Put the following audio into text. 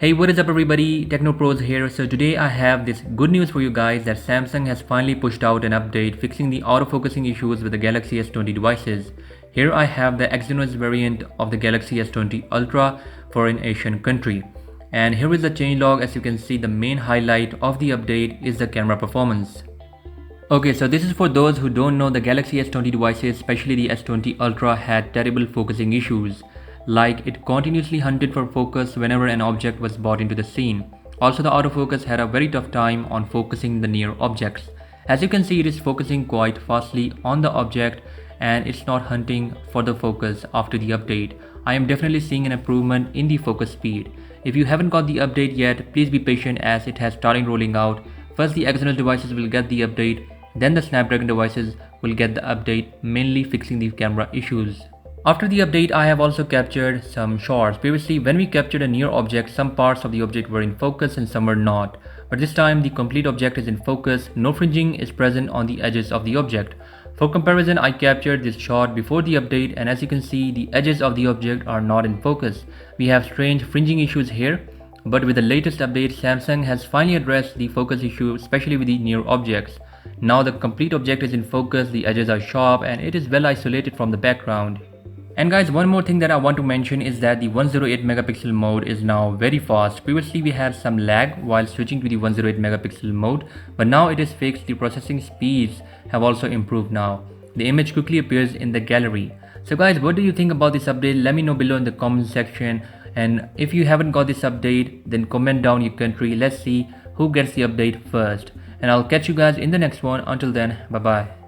Hey, what is up everybody, Technopros here. So today I have this good news for you guys that Samsung has finally pushed out an update fixing the autofocusing issues with the Galaxy S20 devices. Here I have the exynos variant of the Galaxy S20 Ultra for an Asian country. And here is the changelog. As you can see, the main highlight of the update is the camera performance. Okay, so this is for those who don't know, the Galaxy S20 devices, especially the S20 Ultra, had terrible focusing issues. Like it continuously hunted for focus whenever an object was brought into the scene. Also, the autofocus had a very tough time on focusing the near objects. As you can see, it is focusing quite fastly on the object and it's not hunting for the focus after the update. I am definitely seeing an improvement in the focus speed. If you haven't got the update yet, please be patient as it has started rolling out. First, the exynos devices will get the update, then the Snapdragon devices will get the update, mainly fixing the camera issues. After the update, I have also captured some shots. Previously, when we captured a near object, some parts of the object were in focus and some were not. But this time, the complete object is in focus, no fringing is present on the edges of the object. For comparison, I captured this shot before the update and as you can see, the edges of the object are not in focus. We have strange fringing issues here. But with the latest update, Samsung has finally addressed the focus issue, especially with the near objects. Now the complete object is in focus, the edges are sharp and it is well isolated from the background. And guys, one more thing that I want to mention is that the 108 megapixel mode is now very fast. Previously we had some lag while switching to the 108 megapixel mode, but now it is fixed. The processing speeds have also improved now. The image quickly appears in the gallery. So guys, what do you think about this update? Let me know below in the comment section. And if you haven't got this update, then comment down your country. Let's see who gets the update first. And I'll catch you guys in the next one. Until then, bye bye.